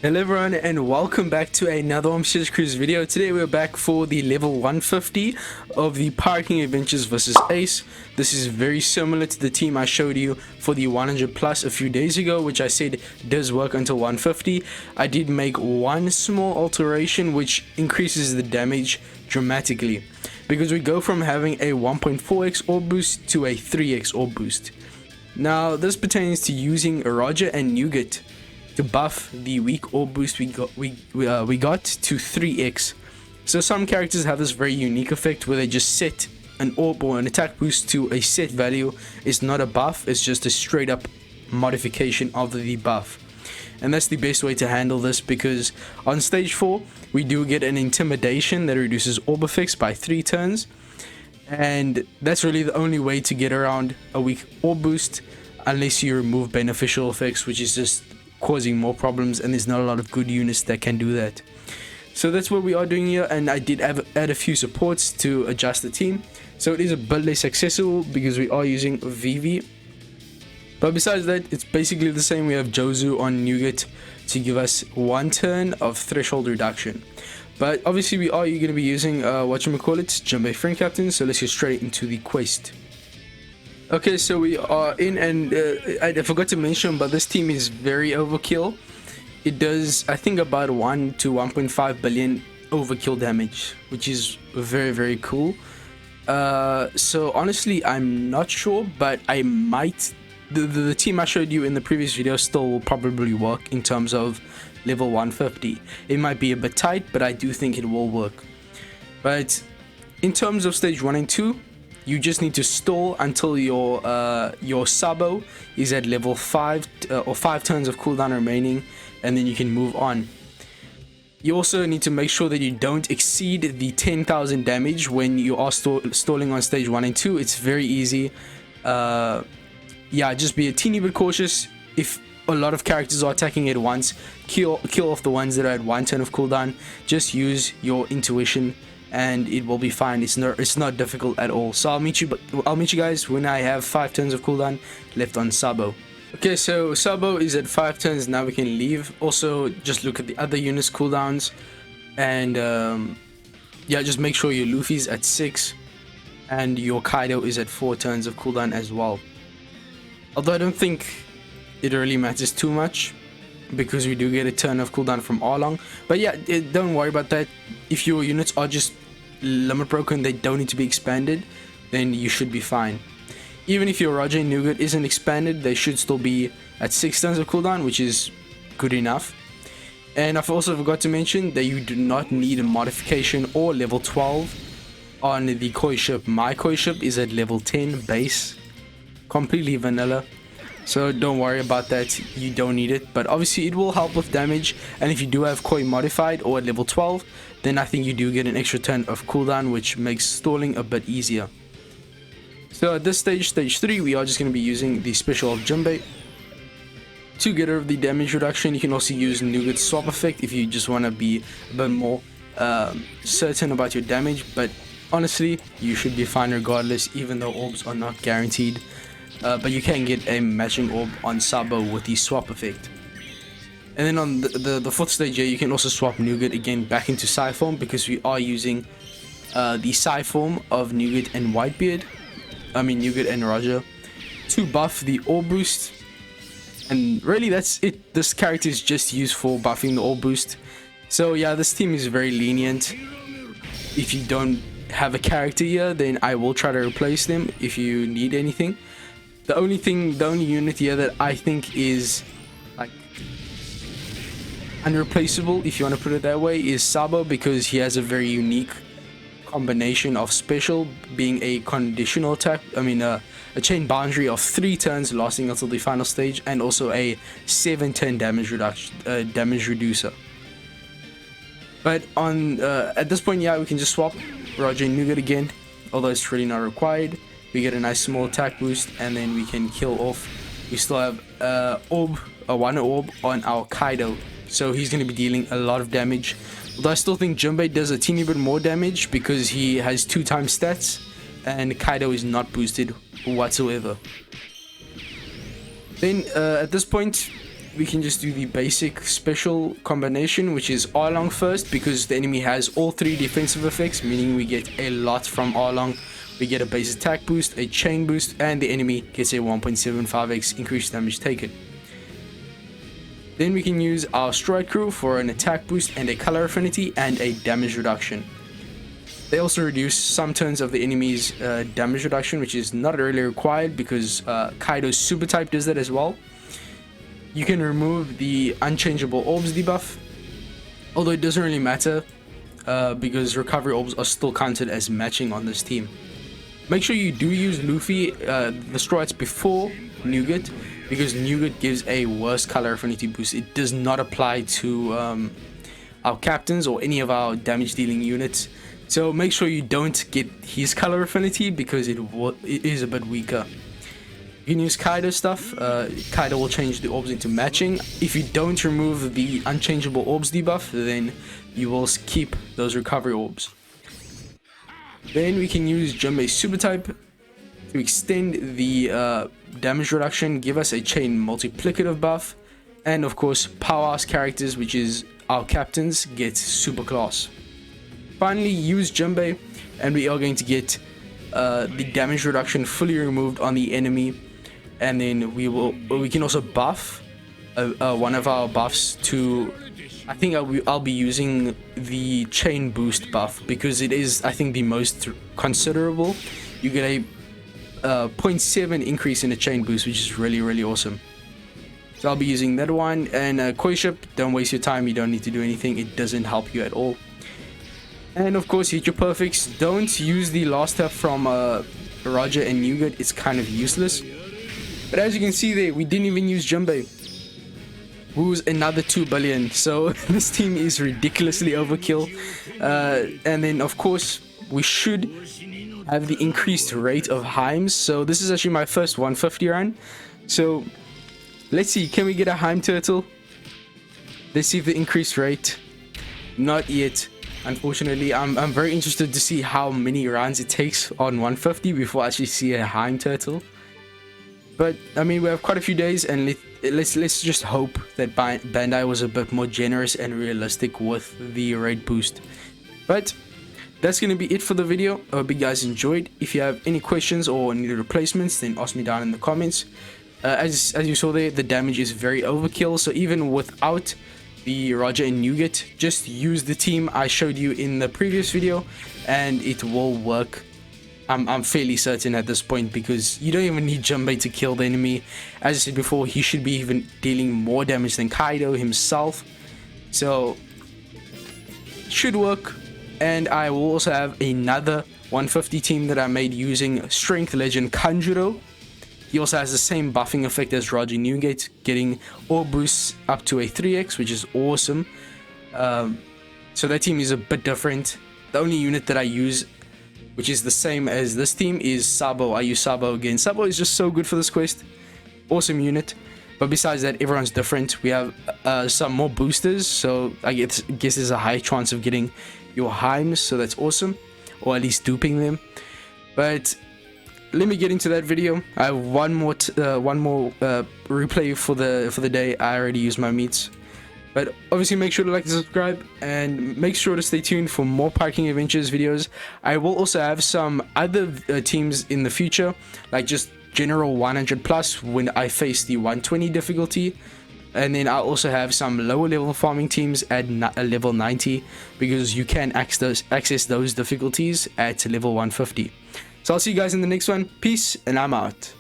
Hello everyone and welcome back to another OPTC Cruise video. Today we're back for the level 150 of the Pirate King Adventures vs Ace. This is very similar to the team I showed you for the 100 plus a few days ago, which I said does work until 150. I did make one small alteration which increases the damage dramatically, because we go from having a 1.4x orb boost to a 3x orb boost. Now this pertains to using Roger and Nougat to buff the weak orb boost we got to 3x. So some characters have this very unique effect where they just set an orb or an attack boost to a set value. It's not a buff, it's just a straight up modification of the buff. And that's the best way to handle this, because on stage 4 we do get an intimidation that reduces orb effects by 3 turns, and that's really the only way to get around a weak orb boost, unless you remove beneficial effects, which is just causing more problems, and there's not a lot of good units that can do that. So that's what we are doing here, and I did add a few supports to adjust the team, so it is a bit less accessible because we are using Vivi. But besides that, it's basically the same. We have Jozu on Nougat to give us 1 turn of threshold reduction. But obviously we are going to be using Jimbei Friend Captain, so let's get straight into the quest. Okay, so we are in, and I forgot to mention, but this team is very overkill. It does, I think, about 1 to 1.5 billion overkill damage, which is very cool. So honestly, I'm not sure, but I might, the team I showed you in the previous video still will probably work in terms of level 150. It might be a bit tight, but I do think it will work. But in terms of stage 1 and 2, you just need to stall until your Sabo is at level 5 or 5 turns of cooldown remaining, and then you can move on. You also need to make sure that you don't exceed the 10,000 damage when you are stalling on stage 1 and 2. It's very easy. Yeah, just be a teeny bit cautious. If a lot of characters are attacking at once, kill off the ones that are at 1 turn of cooldown. Just use your intuition and it will be fine. It's not difficult at all. So I'll meet you guys when I have 5 turns of cooldown left on Sabo. Okay, so Sabo is at 5 turns. Now we can leave. Also, just look at the other units cooldowns, and yeah, just make sure your Luffy's at 6 and your Kaido is at 4 turns of cooldown as well. Although I don't think it really matters too much, because we do get a turn of cooldown from Arlong. But yeah, don't worry about that. If your units are just limit broken, they don't need to be expanded, then you should be fine. Even if your Roger and Nougat isn't expanded, they should still be at 6 turns of cooldown, which is good enough. And I've also forgot to mention that you do not need a modification or level 12 on the koi ship. My koi ship is at level 10 base, completely vanilla. So don't worry about that, you don't need it, but obviously it will help with damage. And if you do have koi modified or at level 12, then I think you do get an extra turn of cooldown, which makes stalling a bit easier. So at this stage, stage 3, we are just going to be using the special of Jimbei to get rid of the damage reduction. You can also use Nougat's swap effect if you just want to be a bit more certain about your damage, but honestly you should be fine regardless, even though orbs are not guaranteed. But you can get a matching orb on Sabo with the swap effect. And then on the 4th stage here, you can also swap Nougat again back into Psy form, because we are using the Psy form of Nougat and Whitebeard, Nougat and Roger, to buff the orb boost. And really that's it. This character is just used for buffing the orb boost. So yeah, this team is very lenient. If you don't have a character here, then I will try to replace them if you need anything. The only unit here that I think is like unreplaceable, if you want to put it that way, is Sabo, because he has a very unique combination of special being a conditional attack, a chain boundary of 3 turns lasting until the final stage, and also a 7-turn damage reducer. But on at this point, yeah, we can just swap Roger and Nougat again, although it's really not required. We get a nice small attack boost, and then we can kill off. We still have one orb on our Kaido, so he's going to be dealing a lot of damage. Although I still think Jimbei does a teeny bit more damage because he has 2 times stats, and Kaido is not boosted whatsoever. Then at this point, we can just do the basic special combination, which is R-Long first, because the enemy has all 3 defensive effects, meaning we get a lot from R-Long. We get a base attack boost, a chain boost, and the enemy gets a 1.75x increased damage taken. Then we can use our Stride Crew for an attack boost and a color affinity and a damage reduction. They also reduce some turns of the enemy's damage reduction, which is not really required because Kaido's super type does that as well. You can remove the unchangeable orbs debuff, although it doesn't really matter because recovery orbs are still counted as matching on this team. Make sure you do use Luffy the strides before Nougat, because Nougat gives a worse color affinity boost. It does not apply to our captains or any of our damage dealing units, so make sure you don't get his color affinity because it is a bit weaker. You can use Kaido stuff. Kaido will change the orbs into matching. If you don't remove the unchangeable orbs debuff, then you will keep those recovery orbs. Then we can use Jinbei's super type to extend the damage reduction, give us a chain multiplicative buff, and of course powerhouse characters, which is our captains, get super class. Finally, use Jinbei and we are going to get the damage reduction fully removed on the enemy, and then we can also buff one of our buffs to, I think I'll be using the chain boost buff because it is, I think, the most considerable. You get a 0.7 increase in the chain boost, which is really awesome. So I'll be using that one. And Koi Ship, don't waste your time, you don't need to do anything, it doesn't help you at all. And of course, hit your perfects. Don't use the last step from Roger and Nougat, it's kind of useless. But as you can see there, we didn't even use Jinbei, who's another 2 billion, so this team is ridiculously overkill. And then of course we should have the increased rate of Himes, so this is actually my first 150 run. So let's see, can we get a Hime turtle? Let's see the increased rate. Not yet, unfortunately. I'm very interested to see how many rounds it takes on 150 before I actually see a Hime turtle. But I mean, we have quite a few days, and let's just hope that Bandai was a bit more generous and realistic with the rate boost. But that's going to be it for the video. I hope you guys enjoyed. If you have any questions or need replacements, then ask me down in the comments. As you saw there, the damage is very overkill, so even without the Roger and Nougat, just use the team I showed you in the previous video and it will work. I'm fairly certain at this point, because you don't even need Jinbei to kill the enemy. As I said before, he should be even dealing more damage than Kaido himself, so should work. And I will also have another 150 team that I made using Strength Legend Kanjuro. He also has the same buffing effect as Roger Nougat, getting all boosts up to a 3x, which is awesome. So that team is a bit different. The only unit that I use, which is the same as this team, is Sabo. I use Sabo again. Sabo is just so good for this quest. Awesome unit. But besides that, everyone's different. We have some more boosters, so I guess there's a high chance of getting your Himes, so that's awesome, or at least duping them. But let me get into that video. I have one more replay for the day. I already used my meats. But obviously make sure to like and subscribe, and make sure to stay tuned for more Parking Adventures videos. I will also have some other teams in the future, like just general 100 plus when I face the 120 difficulty. And then I'll also have some lower level farming teams at level 90, because you can access those difficulties at level 150. So I'll see you guys in the next one. Peace, and I'm out.